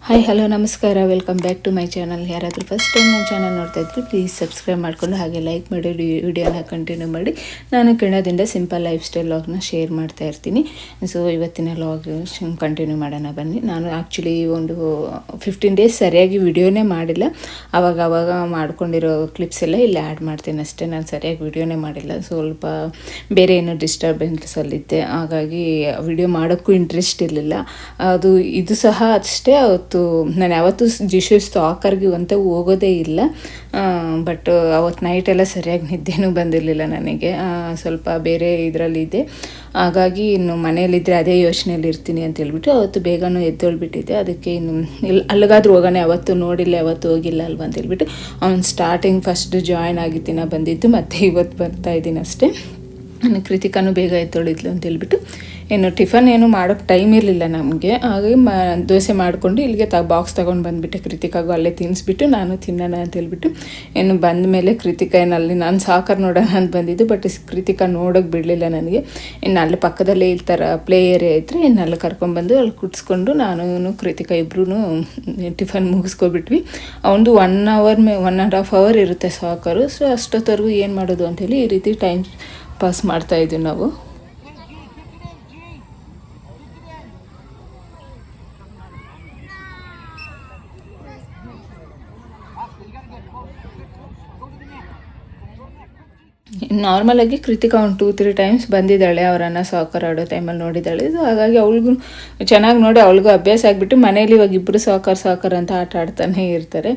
Hi hello ನಮಸ್ಕಾರ, welcome back to my channel. ಯಾರಾದರೂ first time ನನ್ನ ಚಾನಲ್ ನೋಡ್ತಾ ಇದ್ರು ಪ್ಲೀಸ್ ಸಬ್ಸ್ಕ್ರೈಬ್ ಮಾಡಿಕೊಂಡು ಹಾಗೆ ಲೈಕ್ ಮಾಡಿ ವಿಡಿಯೋನ ಕಂಟಿನ್ಯೂ ಮಾಡಿ. ನಾನು ಕೆನಡಾದಿಂದ ಸಿಂಪಲ್ ಲೈಫ್ ಸ್ಟೈಲ್ ಲಾಗ್ನ ಶೇರ್ ಮಾಡ್ತಾ ಇರ್ತೀನಿ. ಸೊ ಇವತ್ತಿನ ಲಾಗ್ ಕಂಟಿನ್ಯೂ ಮಾಡೋಣ ಬನ್ನಿ. ನಾನು ಆ್ಯಕ್ಚುಲಿ ಒಂದು 15 ಡೇಸ್ ಸರಿಯಾಗಿ ವಿಡಿಯೋನೇ ಮಾಡಿಲ್ಲ. ಆವಾಗ ಮಾಡ್ಕೊಂಡಿರೋ ಕ್ಲಿಪ್ಸ್ ಎಲ್ಲ ಇಲ್ಲಿ ಆ್ಯಡ್ ಮಾಡ್ತೀನಿ ಅಷ್ಟೇ. ನಾನು ಸರಿಯಾಗಿ ವಿಡಿಯೋನೇ ಮಾಡಿಲ್ಲ, ಸ್ವಲ್ಪ ಬೇರೆ ಏನೋ ಡಿಸ್ಟರ್ಬೆನ್ಸಲ್ಲಿದ್ದೆ. ಹಾಗಾಗಿ ವಿಡಿಯೋ ಮಾಡೋಕ್ಕೂ ಇಂಟ್ರೆಸ್ಟ್ ಇರಲಿಲ್ಲ. ಇದು ಸಹ ಅಷ್ಟೇ. ನಾನು ಯಾವತ್ತೂ ಜಿಶು ಸ್ಟಾಕರ್ಗೆ ಅಂತ ಹೋಗೋದೇ ಇಲ್ಲ. ಬಟ್ ಅವತ್ತು ನೈಟೆಲ್ಲ ಸರಿಯಾಗಿ ನಿದ್ದೆನೂ ಬಂದಿರಲಿಲ್ಲ ನನಗೆ. ಸ್ವಲ್ಪ ಬೇರೆ ಇದರಲ್ಲಿದ್ದೆ. ಹಾಗಾಗಿ ಇನ್ನು ಮನೆಯಲ್ಲಿದ್ದರೆ ಅದೇ ಯೋಚನೆಯಲ್ಲಿ ಇರ್ತೀನಿ ಅಂತ ಹೇಳ್ಬಿಟ್ಟು ಅವತ್ತು ಬೇಗನೂ ಎದ್ದೊಳ್ಬಿಟ್ಟಿದ್ದೆ. ಅದಕ್ಕೆ ಇನ್ನು ಅಲ್ಲಿಗಾದ್ರೂ ಹೋಗೋಣ, ಯಾವತ್ತೂ ನೋಡಿಲ್ಲ, ಯಾವತ್ತೂ ಹೋಗಿಲ್ಲ ಅಲ್ವಾ ಅಂತ ಹೇಳ್ಬಿಟ್ಟು ಅವ್ನು ಸ್ಟಾರ್ಟಿಂಗ್ ಫಸ್ಟ್ ಜಾಯ್ನ್ ಆಗಿದ್ದಿನ ಬಂದಿದ್ದು, ಮತ್ತು ಇವತ್ತು ಬರ್ತಾಯಿದ್ದೀನಿ ಅಷ್ಟೇ. ಕೃತಿಕಾನು ಬೇಗ ಎದ್ದೊಳಿದ್ಲು ಅಂತ ಹೇಳ್ಬಿಟ್ಟು ಏನು ಟಿಫನ್ ಏನು ಮಾಡೋಕ್ಕೆ ಟೈಮ್ ಇರಲಿಲ್ಲ ನಮಗೆ. ಹಾಗಾಗಿ ದೋಸೆ ಮಾಡಿಕೊಂಡು ಇಲ್ಲಿಗೆ ಬಾಕ್ಸ್ ತೊಗೊಂಡು ಬಂದುಬಿಟ್ಟೆ. ಕೃತಿಕಾಗೂ ಅಲ್ಲೇ ತಿನ್ನಿಸ್ಬಿಟ್ಟು ನಾನು ತಿನ್ನೋಣ ಅಂತ ಹೇಳ್ಬಿಟ್ಟು ಏನು ಬಂದ ಮೇಲೆ ಕೃತಿಕಾ ಏನಲ್ಲಿ ನಾನು ಸಾಕರ್ ನೋಡೋಣ ಅಂತ ಬಂದಿದ್ದು. ಬಟ್ ಕೃತಿಕಾ ನೋಡೋಕ್ಕೆ ಬಿಡಲಿಲ್ಲ ನನಗೆ. ಇನ್ನು ಅಲ್ಲಿ ಪಕ್ಕದಲ್ಲೇ ಈ ಥರ ಪ್ಲೇ ಏರಿಯಾ ಇದ್ದರೆ ಇನ್ನು ಅಲ್ಲಿ ಕರ್ಕೊಂಡ್ಬಂದು ಅಲ್ಲಿ ಕುಡಿಸ್ಕೊಂಡು ನಾನು ಕೃತಿಕಾ ಇಬ್ಬರೂ ಟಿಫನ್ ಮುಗಿಸ್ಕೊಬಿಟ್ವಿ. ಅವನದು 1.5 ಅವರ್ ಇರುತ್ತೆ ಸಾಕರು. ಸೊ ಅಷ್ಟೊತ್ತವರೆಗೂ ಏನು ಮಾಡೋದು ಅಂಥೇಳಿ ಈ ರೀತಿ ಟೈಮ್ ಪಾಸ್ ಮಾಡ್ತಾಯಿದ್ವಿ ನಾವು. ನಾರ್ಮಲಾಗಿ ಕೃತಿಕಾ ಒಂದು 2-3 ಟೈಮ್ಸ್ ಬಂದಿದ್ದಾಳೆ. ಅವರನ್ನು ಸಾಕರ್ ಆಡೋ ಟೈಮಲ್ಲಿ ನೋಡಿದ್ದಾಳೆ. ಸೊ ಹಾಗಾಗಿ ಅವಳಿಗೂ ಚೆನ್ನಾಗಿ ನೋಡಿ ಅವಳಿಗೂ ಅಭ್ಯಾಸ ಆಗಿಬಿಟ್ಟು ಮನೇಲಿ ಇವಾಗ ಇಬ್ಬರು ಸಾಕರ್ ಅಂತ ಆಟ ಆಡ್ತಾನೆ ಇರ್ತಾರೆ.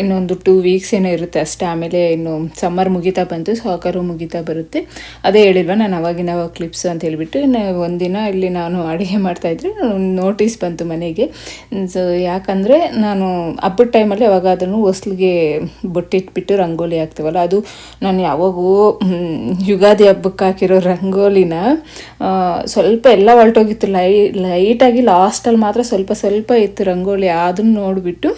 ಇನ್ನೊಂದು 2 ವೀಕ್ಸ್ ಏನೋ ಇರುತ್ತೆ ಅಷ್ಟೇ. ಆಮೇಲೆ ಇನ್ನು ಸಮ್ಮರ್ ಮುಗಿತಾ ಬಂತು, ಸಾಕರು ಮುಗಿತಾ ಬರುತ್ತೆ. ಅದೇ ಹೇಳಿಲ್ವ ನಾನು ಅವಾಗಿನ ಕ್ಲಿಪ್ಸ್ ಅಂತ ಹೇಳಿಬಿಟ್ಟು. ಒಂದಿನ ಇಲ್ಲಿ ನಾನು ಅಡುಗೆ ಮಾಡ್ತಾಯಿದ್ರೆ ನೋಟಿಸ್ ಬಂತು ಮನೆಗೆ. ಸೊ ಯಾಕಂದರೆ ನಾನು ಹಬ್ಬದ ಟೈಮಲ್ಲಿ ಯಾವಾಗಾದ್ರೂ ಹೊಸ್ಲಿಗೆ ಬೊಟ್ಟಿಟ್ಬಿಟ್ಟು ರಂಗೋಲಿ ಹಾಕ್ತೀವಲ್ಲ, ಅದು ನಾನು ಯಾವಾಗೂ ಯುಗಾದಿ ಹಬ್ಬಕ್ಕೆ ಹಾಕಿರೋ ರಂಗೋಲಿನ ಸ್ವಲ್ಪ ಎಲ್ಲ ಹೊರಟೋಗಿತ್ತು. ಲೈಟಾಗಿ ಲಾಸ್ಟಲ್ಲಿ ಮಾತ್ರ ಸ್ವಲ್ಪ ಇತ್ತು ರಂಗೋಲಿ. ಅದನ್ನು ನೋಡಿಬಿಟ್ಟು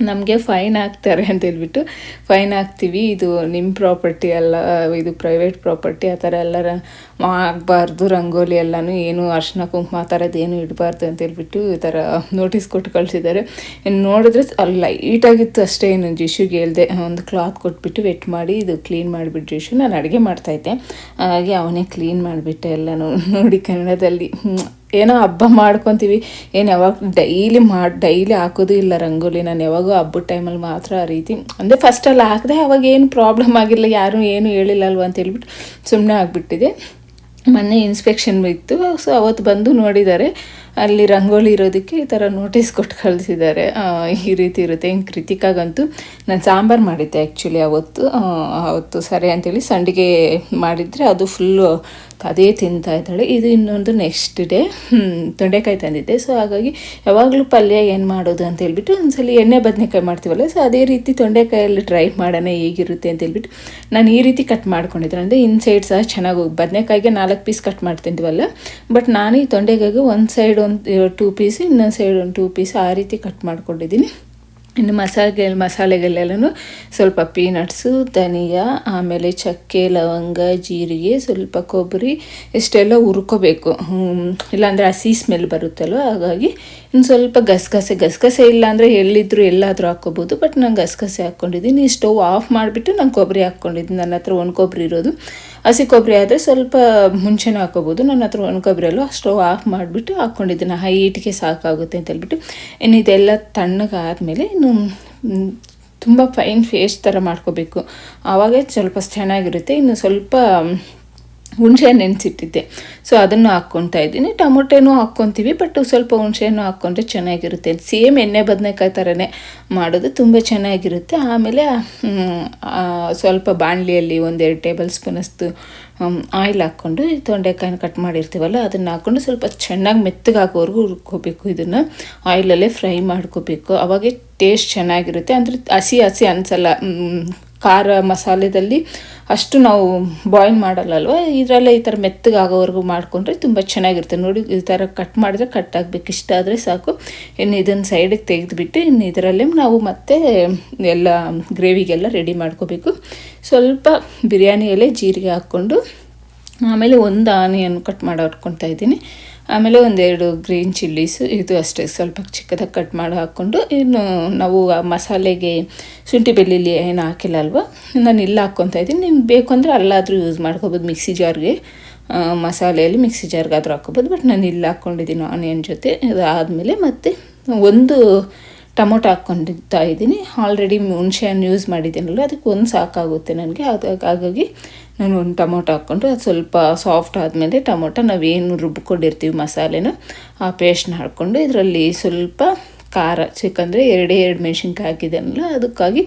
ನಮಗೆ ಫೈನ್ ಹಾಕ್ತಾರೆ ಅಂತ ಹೇಳ್ಬಿಟ್ಟು ಫೈನ್ ಹಾಕ್ತೀವಿ, ಇದು ನಿಮ್ಮ ಪ್ರಾಪರ್ಟಿ ಅಲ್ಲ, ಇದು ಪ್ರೈವೇಟ್ ಪ್ರಾಪರ್ಟಿ, ಆ ಥರ ಎಲ್ಲ ಆಗಬಾರ್ದು, ರಂಗೋಲಿ ಎಲ್ಲನೂ ಏನು ಅರ್ಶಿನ ಕುಂಕುಮ ಆ ಥರದ್ದು ಏನು ಇಡಬಾರ್ದು ಅಂತ ಹೇಳ್ಬಿಟ್ಟು ಈ ಥರ ನೋಟಿಸ್ ಕೊಟ್ಟು ಕಳಿಸಿದ್ದಾರೆ. ಇನ್ನು ನೋಡಿದ್ರೆ ಅಲ್ಲಿ ಲೈಟಾಗಿತ್ತು ಅಷ್ಟೇ. ಇನ್ನು ಜಿಶುಗೆ ಹೇಳ್ದೆ ಒಂದು ಕ್ಲಾತ್ ಕೊಟ್ಬಿಟ್ಟು ವೆಟ್ ಮಾಡಿ ಇದು ಕ್ಲೀನ್ ಮಾಡಿಬಿಟ್ಟು ಜಿಶು, ನಾನು ಅಡುಗೆ ಮಾಡ್ತಾಯಿದ್ದೆ ಹಾಗಾಗಿ ಅವನೇ ಕ್ಲೀನ್ ಮಾಡಿಬಿಟ್ಟೆ ಎಲ್ಲನೂ. ನೋಡಿ ಕನ್ನಡದಲ್ಲಿ ಏನೋ ಹಬ್ಬ ಮಾಡ್ಕೊತೀವಿ, ಏನು ಯಾವಾಗ ಡೈಲಿ ಹಾಕೋದು ಇಲ್ಲ ರಂಗೋಲಿ. ನಾನು ಯಾವಾಗೂ ಹಬ್ಬದ ಟೈಮಲ್ಲಿ ಮಾತ್ರ ಆ ರೀತಿ ಅಂದರೆ ಫಸ್ಟಲ್ಲಿ ಹಾಕಿದೆ, ಅವಾಗ ಏನು ಪ್ರಾಬ್ಲಮ್ ಆಗಿಲ್ಲ, ಯಾರೂ ಏನು ಹೇಳಿಲ್ಲ ಅಲ್ವ ಅಂತ ಹೇಳ್ಬಿಟ್ಟು ಸುಮ್ಮನೆ ಆಗಿಬಿಟ್ಟಿದೆ. ಮೊನ್ನೆ ಇನ್ಸ್ಪೆಕ್ಷನ್ ಇತ್ತು. ಸೊ ಅವತ್ತು ಬಂದು ನೋಡಿದ್ದಾರೆ, ಅಲ್ಲಿ ರಂಗೋಲಿ ಇರೋದಕ್ಕೆ ಈ ಥರ ನೋಟಿಸ್ ಕೊಟ್ಟು ಕಳಿಸಿದ್ದಾರೆ. ಈ ರೀತಿ ಇರುತ್ತೆ. ಹಿಂಗೆ ಕೃತಿಕಾಗಂತೂ ನಾನು ಸಾಂಬಾರು ಮಾಡಿದ್ದೆ ಆ್ಯಕ್ಚುಲಿ ಅವತ್ತು ಸರಿ ಅಂತೇಳಿ ಸಂಡಿಗೆ ಮಾಡಿದರೆ ಅದು ಫುಲ್ಲು ಅದೇ ತಿಂತಾ ಇದ್ದಾಳೆ. ಇದು ಇನ್ನೊಂದು ನೆಕ್ಸ್ಟ್ ಡೇ ತೊಂಡೆಕಾಯಿ ತಂದಿದ್ದೆ. ಸೊ ಹಾಗಾಗಿ ಯಾವಾಗಲೂ ಪಲ್ಯ ಏನು ಮಾಡೋದು ಅಂತ ಹೇಳ್ಬಿಟ್ಟು ಒಂದ್ಸಲ ಎಣ್ಣೆ ಬದನೆಕಾಯಿ ಮಾಡ್ತೀವಲ್ಲ, ಸೊ ಅದೇ ರೀತಿ ತೊಂಡೆಕಾಯಲ್ಲಿ ಟ್ರೈ ಮಾಡೋಣ ಹೇಗಿರುತ್ತೆ ಅಂತ ಹೇಳ್ಬಿಟ್ಟು ನಾನು ಈ ರೀತಿ ಕಟ್ ಮಾಡ್ಕೊಂಡಿದ್ದೆ. ಅಂದರೆ ಇನ್ಸೈಡ್ ಸಹ ಚೆನ್ನಾಗಿ ಹೋಗಿ ಬದನೆಕಾಯಿಗೆ 4 ಪೀಸ್ ಕಟ್ ಮಾಡ್ತಿದ್ವಲ್ಲ, ಬಟ್ ನಾನು ಈ ತೊಂಡೆಕಾಯಿಗೆ ಒಂದು ಸೈಡ್ 2 ಪೀಸ್, ಇನ್ನೊಂದು ಸೈಡ್ 2 ಪೀಸ್ ಆ ರೀತಿ ಕಟ್ ಮಾಡ್ಕೊಂಡಿದ್ದೀನಿ. ಇನ್ನು ಮಸಾಲೆಗೆಲ್ಲನೂ ಸ್ವಲ್ಪ ಪೀನಟ್ಸು, ಧನಿಯಾ, ಆಮೇಲೆ ಚಕ್ಕೆ, ಲವಂಗ, ಜೀರಿಗೆ, ಸ್ವಲ್ಪ ಕೊಬ್ಬರಿ ಇಷ್ಟೆಲ್ಲ ಹುರ್ಕೋಬೇಕು. ಇಲ್ಲಾಂದರೆ ಹಸಿ ಸ್ಮೆಲ್ ಬರುತ್ತಲ್ವ. ಹಾಗಾಗಿ ಇನ್ನು ಸ್ವಲ್ಪ ಗಸಗಸೆ ಇಲ್ಲಾಂದರೆ ಎಲ್ಲಾದರೂ ಹಾಕ್ಕೋಬೋದು. ಬಟ್ ನಾನು ಗಸಗಸೆ ಹಾಕ್ಕೊಂಡಿದ್ದೀನಿ. ಸ್ಟವ್ ಆಫ್ ಮಾಡಿಬಿಟ್ಟು ನಾನು ಕೊಬ್ಬರಿ ಹಾಕ್ಕೊಂಡಿದ್ದೀನಿ. ನನ್ನ ಹತ್ರ ಒಣ ಕೊಬ್ಬರಿ ಇರೋದು. ಹಸಿ ಕೊಬ್ಬರಿ ಆದರೆ ಸ್ವಲ್ಪ ಮುಂಚೆನೇ ಹಾಕ್ಕೋಬೋದು. ನನ್ನ ಹತ್ರ ಒಣ ಕೊಬ್ಬರಿ ಅಲ್ವ, ಸ್ಟವ್ ಆಫ್ ಮಾಡಿಬಿಟ್ಟು ಹಾಕ್ಕೊಂಡಿದ್ದೀನಿ. ಹೈ ಹೀಟ್ಗೆ ಸಾಕಾಗುತ್ತೆ ಅಂತ ಹೇಳ್ಬಿಟ್ಟು. ಇನ್ನು ಇದೆಲ್ಲ ತಣ್ಣಗಾದಮೇಲೆ ಇನ್ನು ತುಂಬ ಫೈನ್ ಪೇಸ್ಟ್ ಥರ ಮಾಡ್ಕೋಬೇಕು, ಆವಾಗ ಸ್ವಲ್ಪ ಚೆನ್ನಾಗಿರುತ್ತೆ. ಇನ್ನು ಸ್ವಲ್ಪ ಹುಣಸೆ ನೆನೆಸಿಟ್ಟಿದ್ದೆ, ಸೊ ಅದನ್ನು ಹಾಕ್ಕೊತಾ ಇದ್ದೀನಿ. ಟೊಮೊಟೊನೂ ಹಾಕ್ಕೊತೀವಿ, ಬಟ್ ಸ್ವಲ್ಪ ಹುಣಸೆನೂ ಹಾಕ್ಕೊಂಡ್ರೆ ಚೆನ್ನಾಗಿರುತ್ತೆ. ಸೇಮ್ ಎಣ್ಣೆ ಬದನೆಕಾಯಿ ಥರನೇ ಮಾಡೋದು, ತುಂಬ ಚೆನ್ನಾಗಿರುತ್ತೆ. ಆಮೇಲೆ ಸ್ವಲ್ಪ ಬಾಣಲಿಯಲ್ಲಿ 1-2 ಟೇಬಲ್ ಸ್ಪೂನಷ್ಟು ಆಯಿಲ್ ಹಾಕ್ಕೊಂಡು ತೊಂಡೆಕಾಯಿನ ಕಟ್ ಮಾಡಿರ್ತೀವಲ್ಲ ಅದನ್ನು ಹಾಕ್ಕೊಂಡು ಸ್ವಲ್ಪ ಚೆನ್ನಾಗಿ ಮೆತ್ತಗಾಗೋವರೆಗೂ ಹುರ್ಕೋಬೇಕು. ಇದನ್ನು ಆಯಿಲಲ್ಲೇ ಫ್ರೈ ಮಾಡ್ಕೋಬೇಕು, ಅವಾಗೆ ಟೇಸ್ಟ್ ಚೆನ್ನಾಗಿರುತ್ತೆ. ಅಂದರೆ ಹಸಿ ಅನಿಸಲ್ಲ. ಖಾರ ಮಸಾಲೆದಲ್ಲಿ ಅಷ್ಟು ನಾವು ಬಾಯ್ಲ್ ಮಾಡಲ್ಲಲ್ವ, ಇದರಲ್ಲೇ ಈ ಥರ ಮೆತ್ತಗಾಗೋವರೆಗೂ ಮಾಡಿಕೊಂಡ್ರೆ ತುಂಬ ಚೆನ್ನಾಗಿರುತ್ತೆ. ನೋಡಿ ಈ ಥರ ಕಟ್ ಮಾಡಿದ್ರೆ ಕಟ್ ಆಗಬೇಕು, ಇಷ್ಟ ಆದರೆ ಸಾಕು. ಇನ್ನು ಇದನ್ನು ಸೈಡಿಗೆ ತೆಗೆದುಬಿಟ್ಟು ಇನ್ನು ಇದರಲ್ಲೇ ನಾವು ಮತ್ತೆ ಎಲ್ಲ ಗ್ರೇವಿಗೆಲ್ಲ ರೆಡಿ ಮಾಡ್ಕೋಬೇಕು. ಸ್ವಲ್ಪ ಬಿರಿಯಾನಿ ಎಲೆ, ಜೀರಿಗೆ ಹಾಕ್ಕೊಂಡು ಆಮೇಲೆ ಒಂದು ಆನಿಯನ್ ಕಟ್ ಮಾಡಿ ಹಾಕ್ಕೊತಾ ಇದ್ದೀನಿ. ಆಮೇಲೆ ಒಂದೆರಡು ಗ್ರೀನ್ ಚಿಲ್ಲೀಸು, ಇದು ಅಷ್ಟೇ ಸ್ವಲ್ಪ ಚಿಕ್ಕದಾಗಿ ಕಟ್ ಮಾಡಿ ಹಾಕ್ಕೊಂಡು, ಇನ್ನು ನಾವು ಆ ಮಸಾಲೆಗೆ ಶುಂಠಿ ಬೆಳ್ಳುಳ್ಳಿ ಏನು ಹಾಕಿಲ್ಲ ಅಲ್ವಾ, ನಾನು ಇಲ್ಲ ಹಾಕ್ಕೊತಾ ಇದ್ದೀನಿ. ನಿಮ್ಗೆ ಬೇಕು ಅಂದರೆ ಅಲ್ಲಾದರೂ ಯೂಸ್ ಮಾಡ್ಕೊಬೋದು, ಮಿಕ್ಸಿ ಜಾರ್ಗೆ ಮಸಾಲೆಯಲ್ಲಿ ಮಿಕ್ಸಿ ಜಾರ್ಗಾದರೂ ಹಾಕ್ಕೊಬೋದು. ಬಟ್ ನಾನು ಇಲ್ಲ ಹಾಕ್ಕೊಂಡಿದ್ದೀನಿ ಆನಿಯನ್ ಜೊತೆ. ಅದಾದಮೇಲೆ ಮತ್ತು ಒಂದು ಟೊಮೊಟೊ ಹಾಕ್ಕೊಂಡಿರ್ತಾ ಇದ್ದೀನಿ. ಆಲ್ರೆಡಿ ಹುಣಸೆ ಹಣ್ಣು ಯೂಸ್ ಮಾಡಿದ್ದೀನಲ್ಲ, ಅದಕ್ಕೆ ಒಂದು ಸಾಕಾಗುತ್ತೆ ನನಗೆ. ಹಾಗಾಗಿ ನಾನು ಒಂದು ಟೊಮೊಟೊ ಹಾಕ್ಕೊಂಡು ಅದು ಸ್ವಲ್ಪ ಸಾಫ್ಟ್ ಆದಮೇಲೆ ಟೊಮೊಟೊ ನಾವೇನು ರುಬ್ಕೊಂಡಿರ್ತೀವಿ ಮಸಾಲೆನ ಆ ಪೇಸ್ಟ್ನ ಹಾಕ್ಕೊಂಡು ಇದರಲ್ಲಿ ಸ್ವಲ್ಪ ಖಾರ, ಚಿಕ್ಕಂದರೆ ಎರಡು ಮೆಣಸಿನ್ಕಾಯಿ ಹಾಕಿದ್ದೇನಲ್ಲ, ಅದಕ್ಕಾಗಿ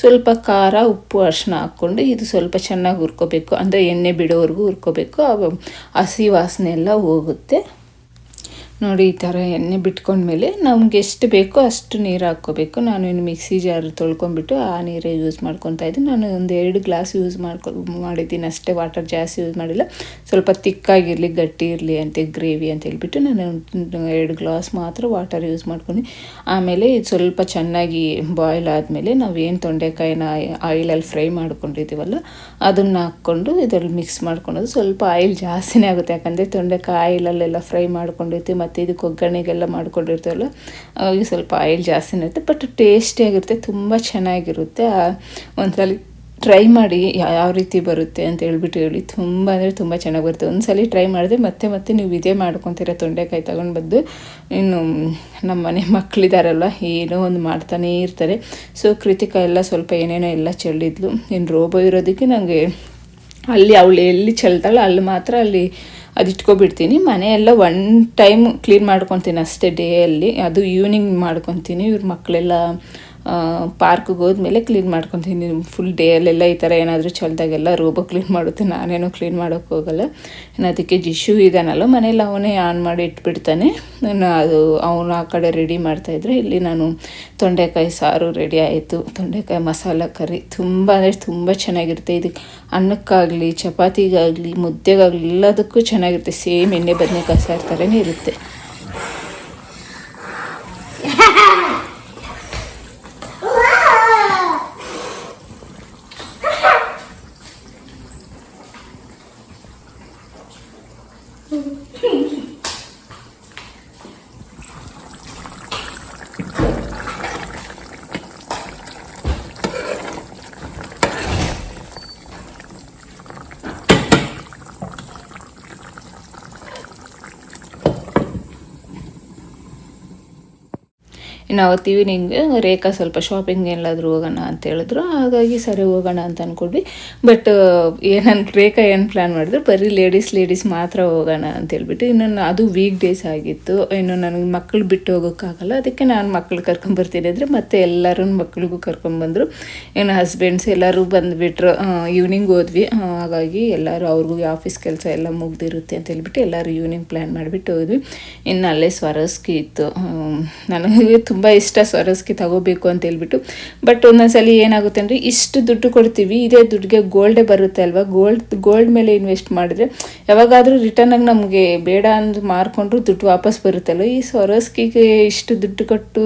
ಸ್ವಲ್ಪ ಖಾರ, ಉಪ್ಪು, ಅರಿಶಿನ ಹಾಕ್ಕೊಂಡು ಇದು ಸ್ವಲ್ಪ ಚೆನ್ನಾಗಿ ಹುರ್ಕೋಬೇಕು. ಅಂದರೆ ಎಣ್ಣೆ ಬಿಡೋವರೆಗೂ ಹುರ್ಕೋಬೇಕು, ಹಸಿ ವಾಸನೆ ಎಲ್ಲ ಹೋಗುತ್ತೆ. ನೋಡಿ ಈ ಥರ ಎಣ್ಣೆ ಬಿಟ್ಕೊಂಡ್ಮೇಲೆ ನಮ್ಗೆ ಎಷ್ಟು ಬೇಕೋ ಅಷ್ಟು ನೀರು ಹಾಕ್ಕೋಬೇಕು. ನಾನು ಇನ್ನು ಮಿಕ್ಸಿ ಜಾರ್ ತೊಳ್ಕೊಂಬಿಟ್ಟು ಆ ನೀರೇ ಯೂಸ್ ಮಾಡ್ಕೊತಾ ಇದ್ದೀನಿ. ನಾನು ಒಂದು 2 ಗ್ಲಾಸ್ ಯೂಸ್ ಮಾಡಿದ್ದೀನಿ ಅಷ್ಟೇ, ವಾಟರ್ ಜಾಸ್ತಿ ಯೂಸ್ ಮಾಡಿಲ್ಲ. ಸ್ವಲ್ಪ ತಿಕ್ಕಾಗಿರಲಿ, ಗಟ್ಟಿ ಇರಲಿ ಅಂತ ಗ್ರೇವಿ ಅಂತ ಹೇಳ್ಬಿಟ್ಟು ನಾನು 2 ಗ್ಲಾಸ್ ಮಾತ್ರ ವಾಟರ್ ಯೂಸ್ ಮಾಡ್ಕೊಂಡು, ಆಮೇಲೆ ಇದು ಸ್ವಲ್ಪ ಚೆನ್ನಾಗಿ ಬಾಯ್ಲ್ ಆದಮೇಲೆ ನಾವೇನು ತೊಂಡೆಕಾಯಿನ ಆಯಿಲಲ್ಲಿ ಫ್ರೈ ಮಾಡ್ಕೊಂಡಿದ್ದೀವಲ್ಲ ಅದನ್ನು ಹಾಕ್ಕೊಂಡು ಇದರಲ್ಲಿ ಮಿಕ್ಸ್ ಮಾಡ್ಕೊಳೋದು. ಸ್ವಲ್ಪ ಆಯಿಲ್ ಜಾಸ್ತಿನೇ ಆಗುತ್ತೆ, ಯಾಕಂದರೆ ತೊಂಡೆಕಾಯಿ ಆಯಿಲಲ್ಲೆಲ್ಲ ಫ್ರೈ ಮಾಡ್ಕೊಂಡಿರ್ತೀವಿ ಮತ್ತು ಇದಕ್ಕೆ ಒಗ್ಗರಣೆಗೆಲ್ಲ ಮಾಡ್ಕೊಂಡಿರ್ತೀವಲ್ಲ, ಅವಾಗ ಸ್ವಲ್ಪ ಆಯಿಲ್ ಜಾಸ್ತಿನೇ ಇರುತ್ತೆ. ಬಟ್ ಟೇಸ್ಟಿಯಾಗಿರುತ್ತೆ, ತುಂಬ ಚೆನ್ನಾಗಿರುತ್ತೆ. ಒಂದ್ಸಲ ಟ್ರೈ ಮಾಡಿ ಯಾವ ರೀತಿ ಬರುತ್ತೆ ಅಂತ ಹೇಳಿ ತುಂಬ ಅಂದರೆ ತುಂಬ ಚೆನ್ನಾಗಿ ಬರುತ್ತೆ. ಒಂದ್ಸಲ ಟ್ರೈ ಮಾಡಿದ್ರೆ ಮತ್ತೆ ನೀವು ಇದೇ ಮಾಡ್ಕೊತೀರ. ತೊಂಡೆಕಾಯಿ ತಗೊಂಡು ಬಂದು ಇನ್ನು ನಮ್ಮ ಮನೆ ಮಕ್ಕಳಿದಾರಲ್ಲ ಏನೋ ಒಂದು ಮಾಡ್ತಾನೇ ಇರ್ತಾರೆ. ಸೊ ಕೃತಿಕಾ ಎಲ್ಲ ಸ್ವಲ್ಪ ಏನೇನೋ ಎಲ್ಲ ಚೆಲ್ಲಿದ್ಲು. ಇನ್ನು ರೋಬೋ ಇರೋದಕ್ಕೆ ನನಗೆ ಅಲ್ಲಿ ಅವಳು ಎಲ್ಲಿ ಚೆಲ್ತಾಳೆ ಅಲ್ಲಿ ಮಾತ್ರ ಅಲ್ಲಿ ಅದು ಇಟ್ಕೊಬಿಡ್ತೀನಿ. ಮನೆಯೆಲ್ಲ 1 ಟೈಮ್ ಕ್ಲೀನ್ ಮಾಡ್ಕೊತೀನಿ ಅಷ್ಟೇ ಡೇಯಲ್ಲಿ, ಅದು ಈವ್ನಿಂಗ್ ಮಾಡ್ಕೊತೀನಿ. ಇವ್ರ ಮಕ್ಕಳೆಲ್ಲ ಪಾರ್ಕಿಗೆ ಹೋದ್ಮೇಲೆ ಕ್ಲೀನ್ ಮಾಡ್ಕೊತೀನಿ. ಫುಲ್ ಡೇಯಲ್ಲೆಲ್ಲ ಈ ಥರ ಏನಾದರೂ ಚೆಲ್ದಾಗೆಲ್ಲ ರೋಬೋ ಕ್ಲೀನ್ ಮಾಡುತ್ತೆ, ನಾನೇನೋ ಕ್ಲೀನ್ ಮಾಡೋಕ್ಕೆ ಹೋಗಲ್ಲ. ಇನ್ನು ಅದಕ್ಕೆ ಜಿಶು ಇದ್ದಾನಲ್ಲ ಮನೇಲಿ, ಅವನೇ ಆನ್ ಮಾಡಿ ಇಟ್ಬಿಡ್ತಾನೆ. ಅದು ಅವನು ಆ ಕಡೆ ರೆಡಿ ಮಾಡ್ತಾಯಿದ್ರೆ ಇಲ್ಲಿ ನಾನು ತೊಂಡೆಕಾಯಿ ಸಾರು ರೆಡಿ ಆಯಿತು. ತೊಂಡೆಕಾಯಿ ಮಸಾಲ ಕರಿ ತುಂಬ ಅಂದರೆ ತುಂಬ ಚೆನ್ನಾಗಿರುತ್ತೆ. ಇದಕ್ಕೆ ಅನ್ನಕ್ಕಾಗಲಿ, ಚಪಾತಿಗಾಗಲಿ, ಮುದ್ದೆಗಾಗಲಿ ಎಲ್ಲದಕ್ಕೂ ಚೆನ್ನಾಗಿರುತ್ತೆ. ಸೇಮ್ ಎಣ್ಣೆ ಬದನೆಕಾಯಿ ಸಾರು ಥರನೇ ಇರುತ್ತೆ. ಇನ್ನು ಅವತ್ತು ಈವ್ನಿಂಗ್ ರೇಖಾ ಸ್ವಲ್ಪ ಶಾಪಿಂಗ್ ಎಲ್ಲಾದರೂ ಹೋಗೋಣ ಅಂತ ಹೇಳಿದ್ರು. ಹಾಗಾಗಿ ಸರಿ ಹೋಗೋಣ ಅಂತ ಅಂದ್ಕೊಂಡ್ವಿ. ಬಟ್ ರೇಖಾ ಏನು ಪ್ಲ್ಯಾನ್ ಮಾಡಿದ್ರು, ಬರೀ ಲೇಡೀಸ್ ಮಾತ್ರ ಹೋಗೋಣ ಅಂತ ಹೇಳ್ಬಿಟ್ಟು. ಇನ್ನು ಅದು ವೀಕ್ ಡೇಸ್ ಆಗಿತ್ತು. ಇನ್ನು ನನಗೆ ಮಕ್ಕಳು ಬಿಟ್ಟು ಹೋಗೋಕ್ಕಾಗಲ್ಲ, ಅದಕ್ಕೆ ನಾನು ಮಕ್ಕಳು ಕರ್ಕೊಂಬರ್ತೀನಿ ಅಂದರೆ ಮತ್ತೆ ಎಲ್ಲರೂ ಮಕ್ಳಿಗೂ ಕರ್ಕೊಂಬಂದರು. ಇನ್ನು ಹಸ್ಬೆಂಡ್ಸ್ ಎಲ್ಲರೂ ಬಂದುಬಿಟ್ರು. ಈವ್ನಿಂಗ್ ಹೋದ್ವಿ. ಹಾಗಾಗಿ ಎಲ್ಲರೂ ಅವ್ರಿಗೂ ಆಫೀಸ್ ಕೆಲಸ ಎಲ್ಲ ಮುಗ್ದಿರುತ್ತೆ ಅಂತ ಹೇಳ್ಬಿಟ್ಟು ಎಲ್ಲರೂ ಈವ್ನಿಂಗ್ ಪ್ಲ್ಯಾನ್ ಮಾಡಿಬಿಟ್ಟು ಹೋದ್ವಿ. ಇನ್ನು ಅಲ್ಲೇ ಸ್ವರಸ್ಕಿ ಇತ್ತು. ನನಗೆ ತುಂಬ ಇಷ್ಟ ಸ್ವರಸ್ಕಿ ತಗೋಬೇಕು ಅಂತ ಹೇಳ್ಬಿಟ್ಟು. ಬಟ್ ಒಂದೊಂದ್ಸಲಿ ಏನಾಗುತ್ತೆ ಅಂದರೆ ಇಷ್ಟು ದುಡ್ಡು ಕೊಡ್ತೀವಿ, ಇದೇ ದುಡ್ಡಿಗೆ ಗೋಲ್ಡೇ ಬರುತ್ತೆ ಅಲ್ವಾ. ಗೋಲ್ಡ್ ಮೇಲೆ ಇನ್ವೆಸ್ಟ್ ಮಾಡಿದ್ರೆ ಯಾವಾಗಾದರೂ ರಿಟರ್ನಾಗಿ ನಮಗೆ ಬೇಡ ಅಂದು ಮಾರ್ಕೊಂಡ್ರು ದುಡ್ಡು ವಾಪಸ್ ಬರುತ್ತಲ್ವ. ಈ ಸ್ವರಸ್ಕಿಗೆ ಇಷ್ಟು ದುಡ್ಡು ಕೊಟ್ಟು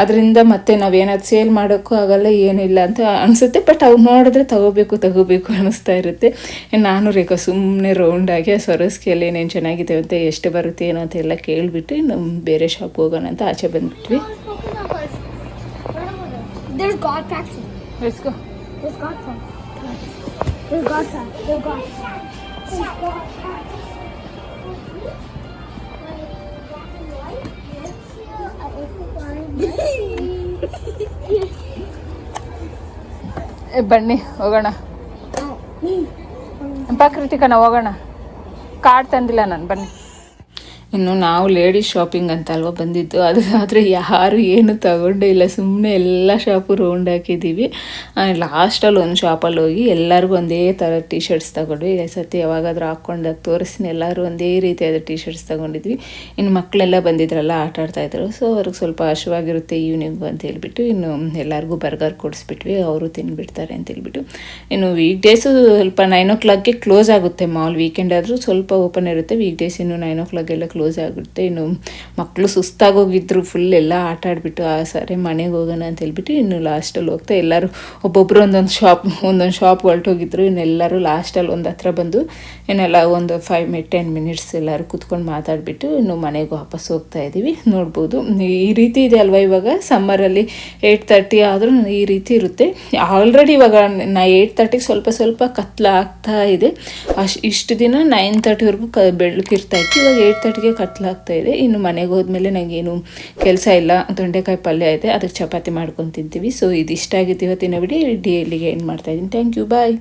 ಅದರಿಂದ ಮತ್ತೆ ನಾವೇನಾದ್ರು ಸೇಲ್ ಮಾಡೋಕ್ಕೂ ಆಗಲ್ಲ, ಏನಿಲ್ಲ ಅಂತ ಅನಿಸುತ್ತೆ. ಬಟ್ ಅವ್ರು ನೋಡಿದ್ರೆ ತಗೋಬೇಕು ಅನ್ನಿಸ್ತಾ ಇರುತ್ತೆ. ನಾನು ರೇಖಾ ಸುಮ್ಮನೆ ರೌಂಡಾಗಿ ಸ್ವರಸ್ಕಿಯಲ್ಲಿ ಏನೇನು ಚೆನ್ನಾಗಿದೆ ಅಂತ ಎಷ್ಟು ಬರುತ್ತೆ ಏನೋ ಅಂತ ಎಲ್ಲ ಕೇಳಿಬಿಟ್ಟು ನಮ್ಮ ಬೇರೆ ಶಾಪ್ ಹೋಗೋಣ ಅಂತ ಆಚೆ ಬಂದ್ಬಿಟ್ವಿ. ಬನ್ನಿ ಹೋಗೋಣ. ಕೃತಿಕನ ಹೋಗೋಣ, ಕಾರ್ಡ್ ತಂದಿಲ್ಲ ನಾನು, ಬನ್ನಿ. ಇನ್ನು ನಾವು ಲೇಡೀಸ್ ಶಾಪಿಂಗ್ ಅಂತ ಅಲ್ವ ಬಂದಿದ್ದು, ಆದರೆ ಯಾರು ಏನು ತಗೊಂಡೇ ಇಲ್ಲ. ಸುಮ್ಮನೆ ಎಲ್ಲ ಶಾಪು ರೌಂಡ್ ಹಾಕಿದ್ದೀವಿ. ಲಾಸ್ಟಲ್ಲಿ ಒಂದು ಶಾಪಲ್ಲಿ ಹೋಗಿ ಎಲ್ಲರಿಗೂ ಒಂದೇ ಥರ ಟೀ ಶರ್ಟ್ಸ್ ತಗೊಂಡ್ವಿ. ಈ ಸತಿ ಯಾವಾಗಾದರೂ ಹಾಕ್ಕೊಂಡಾಗ ತೋರಿಸ್ತೀನಿ. ಎಲ್ಲರೂ ಒಂದೇ ರೀತಿಯಾದ ಟೀ ಶರ್ಟ್ಸ್ ತೊಗೊಂಡಿದ್ವಿ. ಇನ್ನು ಮಕ್ಕಳೆಲ್ಲ ಬಂದಿದ್ರಲ್ಲ, ಆಟ ಆಡ್ತಾಯಿದ್ರು. ಸೊ ಅವ್ರಿಗೆ ಸ್ವಲ್ಪ ಹಸಿವಾಗಿರುತ್ತೆ ಈವ್ನಿಂಗು ಅಂತ ಹೇಳ್ಬಿಟ್ಟು ಇನ್ನು ಎಲ್ಲರಿಗೂ ಬರ್ಗರ್ ಕೊಡಿಸ್ಬಿಟ್ವಿ. ಅವರು ತಿನ್ಬಿಡ್ತಾರೆ ಅಂತ ಹೇಳ್ಬಿಟ್ಟು. ಇನ್ನು ವೀಕ್ ಡೇಸು ಸ್ವಲ್ಪ 9 o'clockಗೆ ಕ್ಲೋಸ್ ಆಗುತ್ತೆ ಮಾಲ್. ವೀಕೆಂಡ್ ಆದರೂ ಸ್ವಲ್ಪ ಓಪನ್ ಇರುತ್ತೆ. ವೀಕ್ ಡೇಸ್ ಇನ್ನು 9 o'clockಗೆಲ್ಲ ಕ್ಲೋಸ್ ಕ್ಲೋಸ್ ಆಗಿಬಿಡುತ್ತೆ. ಇನ್ನು ಮಕ್ಕಳು ಸುಸ್ತಾಗೋಗಿದ್ರು, ಫುಲ್ ಎಲ್ಲ ಆಟ ಆಡಿಬಿಟ್ಟು ಸರಿ ಮನೆಗೆ ಹೋಗೋಣ ಅಂತ ಹೇಳ್ಬಿಟ್ಟು ಇನ್ನು ಲಾಸ್ಟಲ್ಲಿ ಹೋಗ್ತಾ ಎಲ್ಲರೂ ಒಬ್ಬೊಬ್ಬರು ಒಂದೊಂದು ಶಾಪ್ ಹೊರಟೋಗಿದ್ರು. ಇನ್ನೆಲ್ಲರೂ ಲಾಸ್ಟಲ್ಲಿ ಒಂದು ಹತ್ರ ಬಂದು ಇನ್ನೆಲ್ಲ ಒಂದು 5-10 ಮಿನಿಟ್ಸ್ ಎಲ್ಲರೂ ಕೂತ್ಕೊಂಡು ಮಾತಾಡಿಬಿಟ್ಟು ಇನ್ನು ಮನೆಗೆ ವಾಪಸ್ ಹೋಗ್ತಾ ಇದ್ದೀವಿ. ನೋಡ್ಬೋದು ಈ ರೀತಿ ಇದೆ ಅಲ್ವಾ, ಇವಾಗ ಸಮ್ಮರಲ್ಲಿ 8:30 ಆದರೂ ಈ ರೀತಿ ಇರುತ್ತೆ. ಆಲ್ರೆಡಿ ಇವಾಗ 8:30ಗೆ ಸ್ವಲ್ಪ ಕತ್ಲಾಗ್ತಾ ಇದೆ. ಇಷ್ಟು ದಿನ 9:30ವರೆಗೂ ಬೆಳಕಿರ್ತಾಯಿತ್ತು, ಇವಾಗ 8:30ಗೆ ಕತ್ಲಾಗ್ತಾ ಇದೆ. ಇನ್ನು ಮನೆಗೆ ಹೋದ್ಮೇಲೆ ನನಗೇನು ಕೆಲಸ ಇಲ್ಲ, ತೊಂಡೆಕಾಯಿ ಪಲ್ಯ ಐತೆ, ಅದಕ್ಕೆ ಚಪಾತಿ ಮಾಡ್ಕೊಂಡು ತಿಂತೀವಿ. ಸೊ ಇದು ಇಷ್ಟ ಆಗಿತ್ತು ಇವತ್ತಿನ ವಿಡಿಯೋ. ಇಲ್ಲಿಗೆ ಏನು ಮಾಡ್ತಾಯಿದ್ದೀನಿ. Thank you, bye.